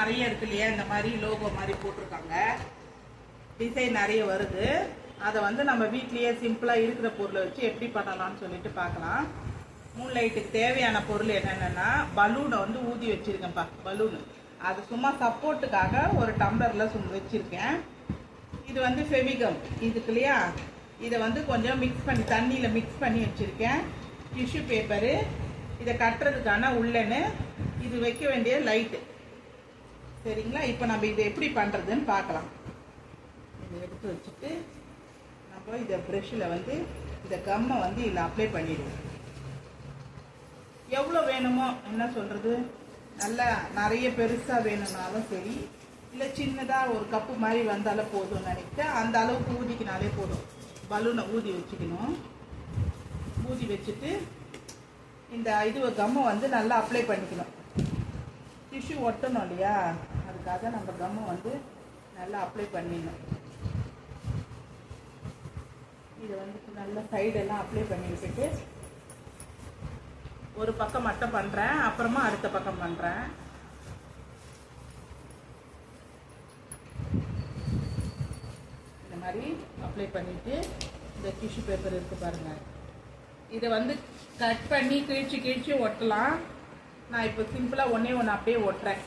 நிறைய இருக்கு இல்லையா, இந்த மாதிரி லோகோ மாதிரி போட்டிருக்காங்க, டிசைன் நிறைய வருது. அதை வந்து நம்ம வீட்லேயே சிம்பிளாக இருக்கிற பொருளை வச்சு எப்படி பண்ணலாம்னு சொல்லிட்டு பார்க்கலாம். மூன் லைட்டுக்கு தேவையான பொருள் என்னென்னா, பலூனை வந்து ஊதி வச்சுருக்கேன்ப்பா. பலூனு அது சும்மா சப்போர்ட்டுக்காக ஒரு டம்ளரில் வச்சுருக்கேன். இது வந்து ஃபெவிகம் இதுக்கு இல்லையா, இதை வந்து கொஞ்சம் மிக்ஸ் பண்ணி தண்ணியில் மிக்ஸ் பண்ணி வச்சுருக்கேன். டிஷ்யூ பேப்பரு, இதை கட்டுறதுக்கான உள்ளன்னு, இது வைக்க வேண்டிய லைட்டு. சரிங்களா? இப்போ நம்ம இதை எப்படி பண்ணுறதுன்னு பார்க்கலாம். இதை எடுத்து வச்சுட்டு நம்ம இதை ப்ரெஷ்ஷில் வந்து இந்த கம்மை வந்து இதில் அப்ளை பண்ணிடுவோம். எவ்வளோ வேணுமோ, என்ன சொல்கிறது, நல்லா நிறைய பெருசாக வேணும்னாலும் சரி, இல்லை சின்னதாக ஒரு கப்பு மாதிரி வந்தாலும் போதும்னு நினைக்கிட்டு அந்த அளவுக்கு ஊதிக்கினாலே போதும். பலூனை ஊதி வச்சுக்கணும். ஊதி வச்சுட்டு இந்த கம்மை வந்து நல்லா அப்ளை பண்ணிக்கணும். டிஷ்யூ ஒட்டணும் இல்லையா, அதுக்காக நம்ம கம்மை வந்து நல்லா அப்ளை பண்ணிடணும். இதை வந்து நல்லா சைடெல்லாம் அப்ளை பண்ணி விட்டுட்டு ஒரு பக்கம் மட்டும் பண்ணுறேன், அப்புறமா அடுத்த பக்கம் பண்ணுறேன். இந்த மாதிரி அப்ளை பண்ணிவிட்டு இந்த டிஷ்யூ பேப்பர் இருக்குது பாருங்கள், இதை வந்து கட் பண்ணி கிழிச்சு ஒட்டலாம். நான் இப்போ சிம்பிளாக ஒன்றே ஒன்று அப்படியே ஒட்டுறேன்.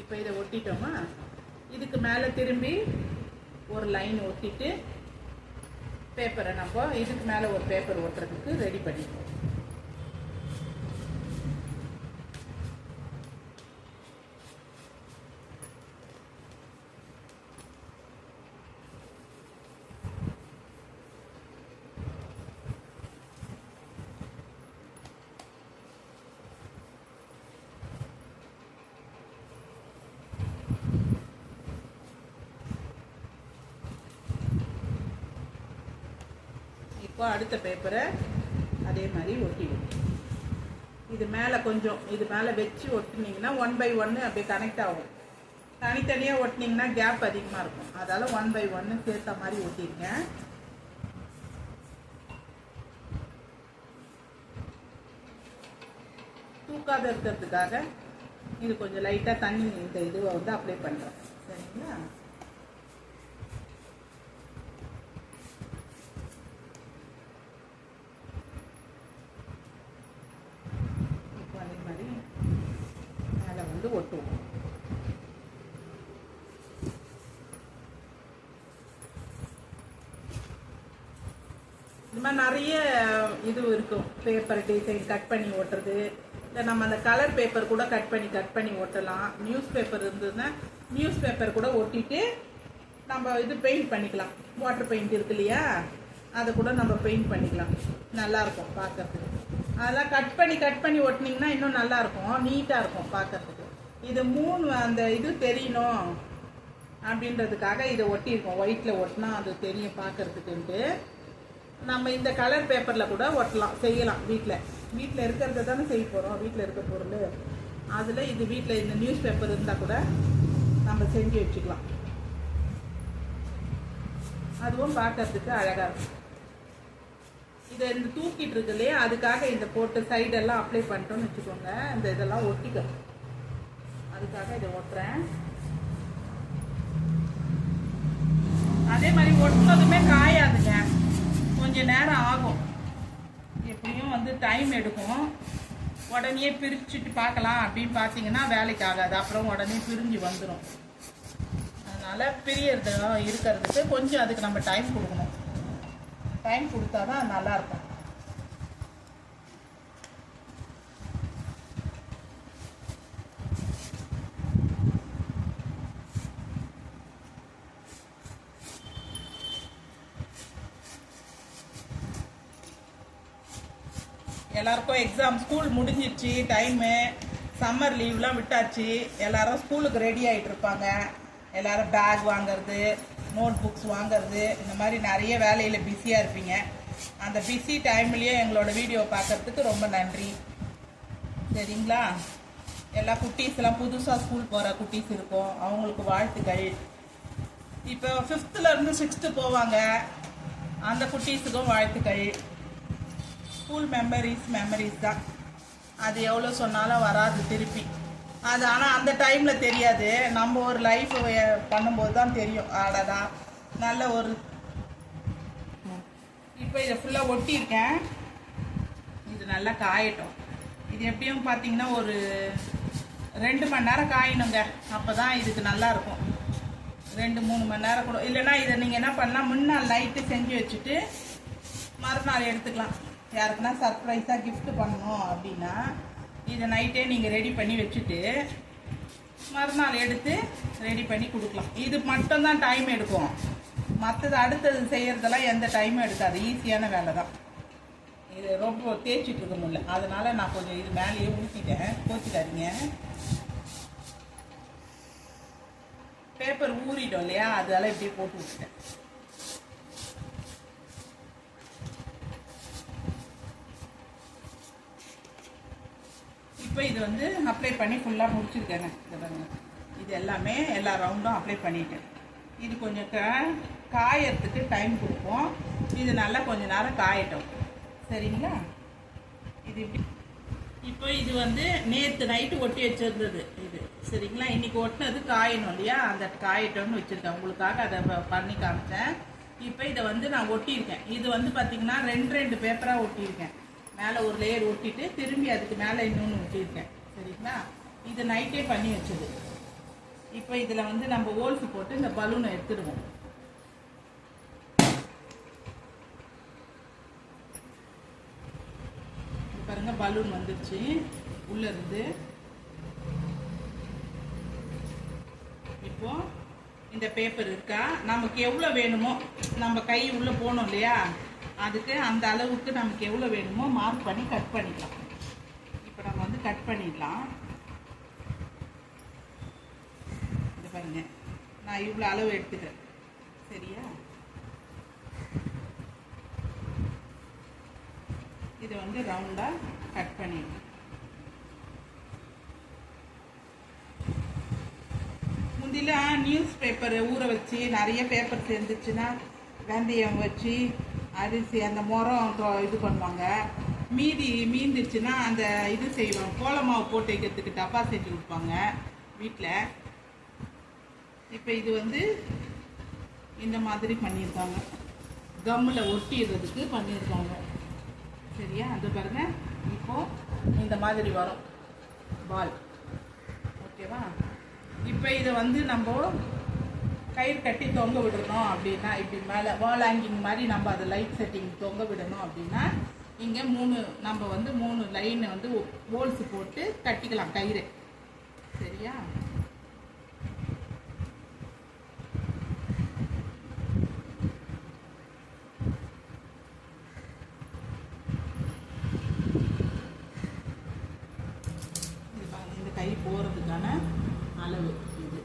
இப்போ இதை ஒட்டிட்டோமா, இதுக்கு மேலே திரும்பி ஒரு லைன் ஒட்டிட்டு பேப்பரை நம்ம இதுக்கு மேலே ஒரு பேப்பர் ஒட்டுறதுக்கு ரெடி பண்ணிக்குவோம். இப்போ அடுத்த பேப்பரை அதே மாதிரி ஒட்டிடும். இது மேலே கொஞ்சம் இது மேலே வச்சு ஒட்டினீங்கன்னா 1 by 1 அப்படியே கனெக்ட் ஆகும். தனித்தனியாக ஒட்டினீங்கன்னா கேப் அதிகமாக இருக்கும். அதால் 1 by 1 சேர்த்த மாதிரி ஒட்டியிருக்கேன். தூக்காத இருக்கிறதுக்காக இது கொஞ்சம் லைட்டாக தண்ணி இந்த இதுவை வந்து அப்ளை பண்ணுறேன். சரிங்களா? ஒட்டுவோம். இந்த மாதிரி நிறைய இது இருக்கும். பேப்பர் டிசைன் கட் பண்ணி ஒட்டுறது, இல்லை நம்ம அந்த கலர் பேப்பர் கூட கட் பண்ணி ஒட்டலாம். நியூஸ் பேப்பர் இருந்ததுன்னா நியூஸ் பேப்பர் கூட ஒட்டிட்டு நம்ம இது பெயிண்ட் பண்ணிக்கலாம். வாட்டர் பெயிண்ட் இருக்கு இல்லையா, அதை கூட நம்ம பெயிண்ட் பண்ணிக்கலாம். நல்லாயிருக்கும் பார்க்கறதுக்கு. அதெல்லாம் கட் பண்ணி ஒட்டினீங்கன்னா இன்னும் நல்லாயிருக்கும், நீட்டாக இருக்கும் பார்க்கறதுக்கு. இது அந்த இது தெரியணும் அப்படின்றதுக்காக இதை ஒட்டியிருக்கோம். ஒயிட்டில் ஒட்டினா அது தெரியும் பார்க்கறதுக்குன்ட்டு. நம்ம இந்த கலர் பேப்பரில் கூட ஒட்டலாம், செய்யலாம். வீட்டில் இருக்கிறத தானே செய்ய போகிறோம், வீட்டில் இருக்க பொருள். அதில் இது வீட்டில் இந்த நியூஸ் பேப்பர் இருந்தால் கூட நம்ம செஞ்சு வச்சுக்கலாம். அதுவும் பார்க்கறதுக்கு அழகாக இருக்கும். இதை இந்த தூக்கிட்டு இருக்கு இல்லையா, அதுக்காக இந்த போட்டு சைடெல்லாம் அப்ளை பண்ணிட்டோன்னு வச்சுக்கோங்க. இந்த இதெல்லாம் ஒட்டிக்க, அதுக்காக இதை ஒட்டுறேன். அதே மாதிரி ஒட்டினதுமே காயாதுங்க, கொஞ்சம் நேரம் ஆகும். எப்படியும் வந்து டைம் எடுக்கும். உடனே பிரிச்சுட்டு பார்க்கலாம் அப்படின்னு பார்த்தீங்கன்னா வேலைக்கு ஆகாது. அப்புறம் உடனே பிரிஞ்சு வந்துடும். அதனால் பிரியறது இருக்கிறதுக்கு கொஞ்சம் அதுக்கு நம்ம டைம் கொடுக்கணும். டைம் கொடுத்தா தான் நல்லாயிருக்கும். எல்லாருக்கும் எக்ஸாம், ஸ்கூல் முடிஞ்சிடுச்சு, டைமு சம்மர் லீவ்லாம் விட்டாச்சு. எல்லாரும் ஸ்கூலுக்கு ரெடி ஆகிட்டு இருப்பாங்க. எல்லாரும் பேக் வாங்கிறது, நோட் புக்ஸ் வாங்கிறது, இந்த மாதிரி நிறைய வேலையில் பிஸியாக இருப்பீங்க. அந்த பிஸி டைம்லேயே எங்களோட வீடியோ பார்க்குறதுக்கு ரொம்ப நன்றி. சரிங்களா? எல்லா குட்டீஸ்லாம் புதுசாக ஸ்கூல் போகிற குட்டீஸ் இருக்கும், அவங்களுக்கு வாழ்த்துக்கள். இப்போ 5th இருந்து 6th போவாங்க. அந்த குட்டீஸுக்கும் வாழ்த்துக்கள். ஸ்கூல் மெமரிஸ் தான். அது எவ்வளோ சொன்னாலும் வராது திருப்பி. அது ஆனால் அந்த டைமில் தெரியாது. நம்ம ஒரு லைஃப் பண்ணும்போது தான் தெரியும். ஆடடா நல்ல ஒரு. இப்போ இதை ஃபுல்லாக ஒட்டியிருக்கேன். இது நல்லா காயட்டும். இது எப்படியும் பார்த்தீங்கன்னா ஒரு 2 மணி நேரம் காயணுங்க. அப்போ தான் இதுக்கு நல்லாயிருக்கும். 2-3 மணி நேரம் கூட இல்லைன்னா இதை நீங்கள் என்ன பண்ணலாம், முன்னாள் நைட்டு செஞ்சு வச்சுட்டு மறுநாள் எடுத்துக்கலாம். யாருக்குன்னா சர்ப்ரைஸாக கிஃப்ட் பண்ணணும் அப்படின்னா இதை நைட்டே நீங்கள் ரெடி பண்ணி வச்சுட்டு மறுநாள் எடுத்து ரெடி பண்ணி கொடுக்கலாம். இது மட்டும்தான் டைம் எடுக்கும். மற்றது அடுத்தது செய்கிறதெல்லாம் எந்த டைமும் எடுக்காது. ஈஸியான வேலை தான். இது ரொம்ப தேய்ச்சிட்டு இருக்க முடியல, அதனால் நான் கொஞ்சம் இது மேலேயே ஊற்றிட்டேன். கோச்சிக்காதீங்க. பேப்பர் ஊறிடும் இல்லையா, அதனால இப்படியே போட்டு விட்டுட்டேன். இப்போ இது வந்து அப்ளை பண்ணி ஃபுல்லாக முடிச்சிருக்கேங்க. இது எல்லாமே எல்லா ரவுண்டும் அப்ளை பண்ணிட்டேன். இது கொஞ்சம் காயறதுக்கு டைம் கொடுப்போம். இது நல்லா கொஞ்ச நேரம் காயட்டும். சரிங்களா? இது இப்போ இது வந்து நேற்று நைட்டு ஒட்டி வச்சிருந்தது இது. சரிங்களா? இன்னைக்கு ஒட்டினது காயணும் இல்லையா, அந்த காயட்டோன்னு வச்சுருக்கேன். உங்களுக்காக அதை பண்ணி காமிச்சேன். இப்போ இதை வந்து நான் ஒட்டியிருக்கேன். இது வந்து பார்த்திங்கன்னா 2 பேப்பராக ஒட்டியிருக்கேன். மேலே ஒரு லேயர் ஒட்டிட்டு திரும்பி அதுக்கு மேலே இன்னொன்று ஒட்டியிருக்கேன். சரிங்களா? இது நைட்டே பண்ணி வச்சது. இப்போ இதில் வந்து நம்ம ஹோல்ஸ் போட்டு இந்த பலூனை எடுத்துடுவோம். பாருங்க, பலூன் வந்துருச்சு உள்ள இருந்து. இப்போ இந்த பேப்பர் இருக்கா, நமக்கு எவ்வளோ வேணுமோ, நம்ம கை உள்ள போகணும் இல்லையா, அதுக்கு அந்த அளவுக்கு நமக்கு எவ்வளோ வேணுமோ மார்க் பண்ணி கட் பண்ணிக்கலாம். இப்போ நம்ம வந்து கட் பண்ணிடலாம். இது பாருங்க, நான் இவ்வளோ அளவு எடுத்துக்கிறேன். சரியா? இதை வந்து ரவுண்டாக கட் பண்ணிடலாம். முந்திலாம் நியூஸ் பேப்பரை ஊற வச்சு நிறைய பேப்பர் சேர்ந்துச்சுன்னா வெந்தயம் வச்சு அரிசி அந்த முறம் இது பண்ணுவாங்க. மீந்துச்சுன்னா அந்த இது செய்வாங்க, கோலமாவு போட்டு வைக்கிறதுக்கு டப்பா செஞ்சு கொடுப்பாங்க வீட்டில். இப்போ இது வந்து இந்த மாதிரி பண்ணியிருக்காங்க, கம்மில் ஒட்டிடுறதுக்கு பண்ணியிருக்காங்க. சரியா? அது பாருங்க, இப்போது இந்த மாதிரி வரும் பால். ஓகேவா? இப்போ இதை வந்து நம்ம கயிறு கட்டி தொங்க விடணும் அப்படின்னா, இப்படி மேலே வால் ஹேங்கிங் மாதிரி நம்ம அதை லைட் செட்டிங் தொங்க விடணும் அப்படின்னா இங்கே 3 லைன் வந்து ஹோல்ஸ் போட்டு கட்டிக்கலாம் கயிறு. சரியா? இந்த கை போகிறதுக்கான அளவு இது.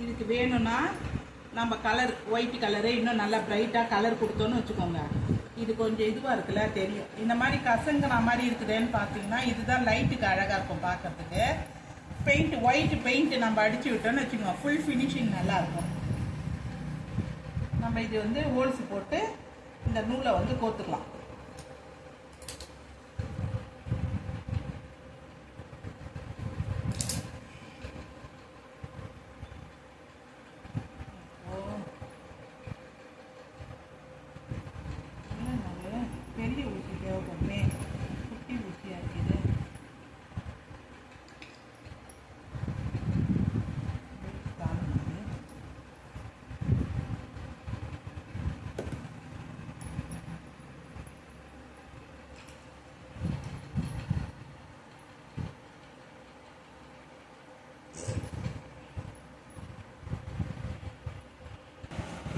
இதுக்கு வேணும்னா நம்ம கலர் ஒயிட் கலரு இன்னும் நல்லா பிரைட்டாக கலர் கொடுத்தோன்னு வச்சுக்கோங்க. இது கொஞ்சம் இதுவாக இருக்குல்ல, தெரியும். இந்த மாதிரி கசங்கின மாதிரி இருக்குதுன்னு பார்த்தீங்கன்னா இதுதான் லைட்டுக்கு அழகாக இருக்கும் பார்க்கறதுக்கு. பெயிண்ட் ஒயிட் பெயிண்ட் நம்ம அடித்து விட்டோன்னு வச்சுக்கோங்க, ஃபுல் ஃபினிஷிங் நல்லாயிருக்கும். நம்ம இது வந்து ஹோல்ஸ் போட்டு இந்த நூலை வந்து கோத்துக்கலாம். பெரிய ஊசி தேவைப்படுமே, குட்டி ஊசியாக இருக்குது.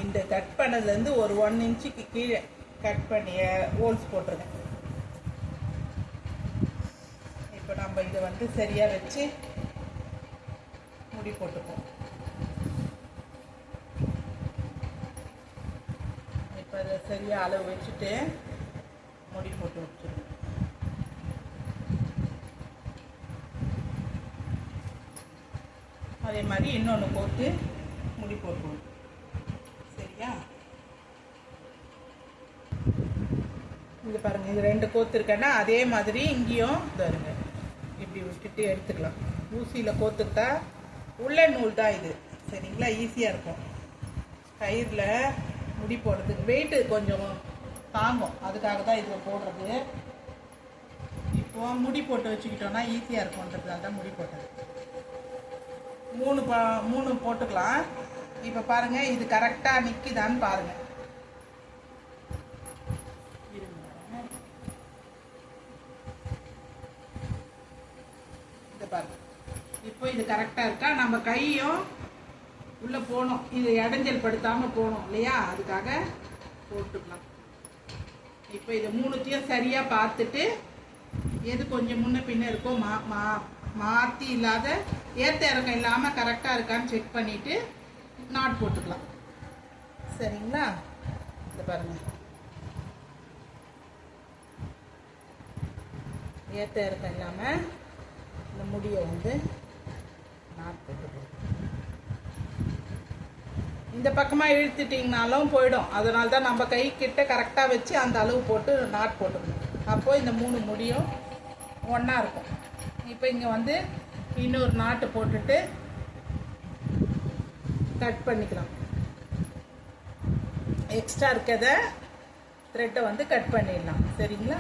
இந்த கட் பண்ணதுலேருந்து ஒரு 1 இன்ச்சுக்கு கீழே கட் பண்ணி ஹோல்ஸ் போட்டிருக்கேன். இப்போ நம்ம இதை வந்து சரியாக வச்சு முடி போட்டுப்போம். இப்போ அதை சரியாக அளவு வச்சுட்டு முடி போட்டு வச்சுருவோம். அதே மாதிரி இன்னொன்று போட்டு முடி போட்டுருவோம். சரியா? இங்கே பாருங்கள், இது 2 கோத்துருக்கேன்னா அதே மாதிரி இங்கேயும் பாருங்க இப்படி விட்டுட்டு எடுத்துக்கலாம். ஊசியில் கோத்துக்கிட்டா உள்ள நூல் தான் இது. சரிங்களா, ஈஸியாக இருக்கும். கயிறில் முடி போடுறதுக்கு வெயிட்டு கொஞ்சம் தாங்கும், அதுக்காக தான் இதில் போடுறது. இப்போ முடி போட்டு வச்சுக்கிட்டோன்னா ஈஸியாக இருக்கும்ன்றதுனால தான் முடி போட்டது. 3 போட்டுக்கலாம். இப்போ பாருங்கள், இது கரெக்டாக நிற்கிதான்னு பாருங்கள். பாருங்க, இப்போ இது கரெக்டாக இருக்கா? நம்ம கையும் உள்ளே போகணும், இது இடைஞ்சல் படுத்தாமல் போகணும் இல்லையா, அதுக்காக போட்டுக்கலாம். இப்போ இதை 3த்தையும் சரியாக பார்த்துட்டு எது கொஞ்சம் முன்ன பின்ன இருக்கோ மாற்றி இல்லாத ஏற்ற இறக்கம் இல்லாமல் கரெக்டாக இருக்கான்னு செக் பண்ணிவிட்டு நாட் போட்டுக்கலாம். சரிங்களா, இதை பாருங்கள், ஏற்ற இறக்கம் இல்லாமல் இந்த முடியை வந்து நாட் போட்டுக்கலாம். இந்த பக்கமாக இழுத்துட்டிங்கனாலும் போயிடும். அதனால தான் நம்ம கை கிட்ட கரெக்டாக வச்சு அந்த அளவு போட்டு நாட் போட்டுக்கணும். அப்போது இந்த 3 முடியும் ஒன்றா இருக்கும். இப்போ இங்கே வந்து இன்னொரு நாட்டு போட்டுட்டு கட் பண்ணிக்கலாம். எக்ஸ்ட்ரா இருக்கிறத த்ரெட்டை வந்து கட் பண்ணிடலாம். சரிங்களா,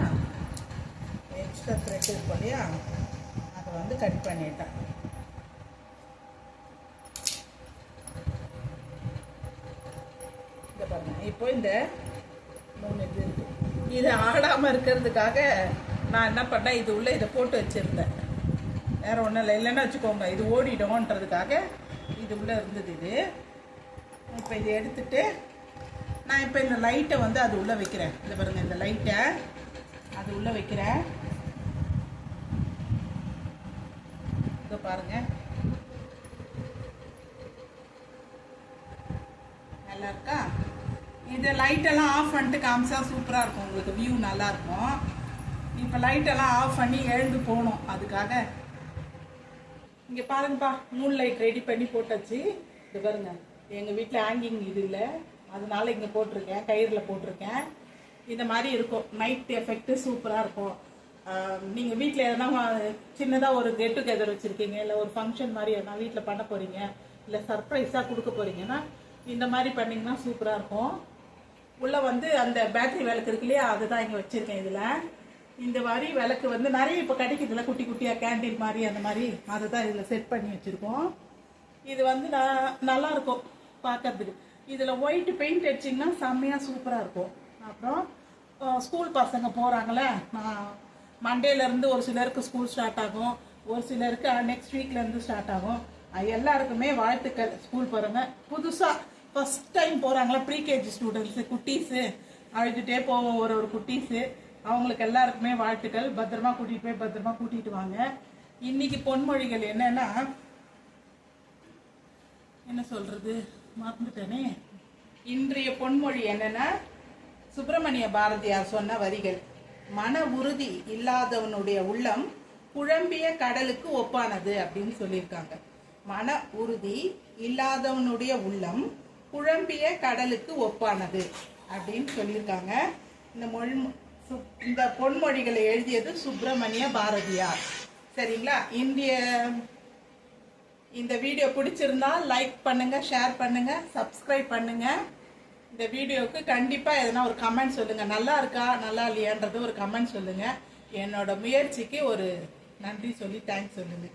எக்ஸ்ட்ரா த்ரெட் இருக்கும் இல்லையா, அதை வந்து கட் பண்ணிட்டேன். இதை பாருங்கள், இப்போ இந்த 3 இது இருக்குது. இது ஆடாமல் இருக்கிறதுக்காக நான் என்ன பண்ணேன், இது உள்ளே இதை போட்டு வச்சுருந்தேன். வேறு ஒன்றும் இல்லை, இல்லைன்னா வச்சுக்கோங்க இது ஓடிடும்ன்றதுக்காக இது உள்ளே இருந்தது. இது இப்போ இதை எடுத்துட்டு நான் இப்போ இந்த லைட்டை வந்து அது உள்ளே வைக்கிறேன். இதை பாருங்கள், இந்த லைட்டை அது உள்ளே வைக்கிறேன். இதை பாருங்கள், நல்லா இருக்கா? இது லைட்டெல்லாம் ஆஃப் பண்ணிட்டு காமிச்சா சூப்பராக இருக்கும், உங்களுக்கு வியூ நல்லாயிருக்கும். இப்போ லைட்டெல்லாம் ஆஃப் பண்ணி எழுந்து போகணும், அதுக்காக இங்கே பாருங்கப்பா, மூன் லைட் ரெடி பண்ணி போட்டாச்சு. இது பாருங்கள், எங்கள் வீட்டில் ஹேங்கிங் இது இல்லை, அதனால இங்கே போட்டிருக்கேன், கயிறில் போட்டிருக்கேன். இந்த மாதிரி இருக்கும், நைட் எஃபெக்ட்டு சூப்பராக இருக்கும். நீங்கள் வீட்டில் எதனா சின்னதாக ஒரு கெட் டுகெதர் வச்சுருக்கீங்க, இல்லை ஒரு ஃபங்க்ஷன் மாதிரி எதனா வீட்டில் பண்ண போகிறீங்க, இல்லை சர்ப்ரைஸாக கொடுக்க போகிறீங்கன்னா இந்த மாதிரி பண்ணிங்கன்னா சூப்பராக இருக்கும். உள்ளே வந்து அந்த பேட்டரி விளக்கு இருக்கு இல்லையா, அதுதான் இங்கே வச்சுருக்கேன். இதில் இந்த மாதிரி விளக்கு வந்து நிறைய இப்போ கிடைக்கிறதுல குட்டி குட்டியாக கேண்டில் மாதிரி அந்த மாதிரி அதை தான் இதில் செட் பண்ணி வச்சுருக்கோம். இது வந்து நல்லாயிருக்கும் பார்க்கறதுக்கு. இதில் ஒயிட் பெயிண்ட் அடிச்சிங்கன்னா செம்மையாக சூப்பராக இருக்கும். அப்புறம் ஸ்கூல் பசங்க போகிறாங்களே, மண்டேலேருந்து ஒரு சிலருக்கு ஸ்கூல் ஸ்டார்ட் ஆகும், ஒரு சிலருக்கு நெக்ஸ்ட் வீக்லேருந்து ஸ்டார்ட் ஆகும். எல்லாருக்குமே வாழ்த்துக்கள். ஸ்கூல் போகிறவங்க, புதுசாக ஃபஸ்ட் டைம் போகிறாங்களா ப்ரீகேஜி ஸ்டூடெண்ட்ஸு, குட்டீஸு அழுதுகிட்டே போவோம் ஒரு குட்டீஸு, அவங்களுக்கு எல்லாருக்குமே வாழ்த்துக்கள். பத்திரமா கூட்டிகிட்டு போய் பத்திரமா கூட்டிகிட்டு வாங்க. இன்னைக்கு பொன்மொழிகள் என்னன்னா, என்ன சொல்கிறது மறந்துட்டேனே. இன்றைய பொன்மொழி என்னன்னா, சுப்பிரமணிய பாரதியார் சொன்ன வரிகள். மன உறுதி இல்லாதவனுடைய உள்ளம் குழம்பிய கடலுக்கு ஒப்பானது அப்படின்னு சொல்லியிருக்காங்க. மன உறுதி இல்லாதவனுடைய உள்ளம் குழம்பிய கடலுக்கு ஒப்பானது அப்படின்னு சொல்லியிருக்காங்க. இந்த பொன்மொழிகளை எழுதியது சுப்பிரமணிய பாரதியார். சரிங்களா, இந்த வீடியோ பிடிச்சிருந்தா லைக் பண்ணுங்க, ஷேர் பண்ணுங்க, சப்ஸ்கிரைப் பண்ணுங்க. இந்த வீடியோவுக்கு கண்டிப்பாக எதனா ஒரு கமெண்ட் சொல்லுங்க, நல்லா இருக்கா நல்லா இல்லையான்றது ஒரு கமெண்ட் சொல்லுங்க. என்னோட முயற்சிக்கு ஒரு நன்றி சொல்லி தேங்க்ஸ் சொல்லுங்க.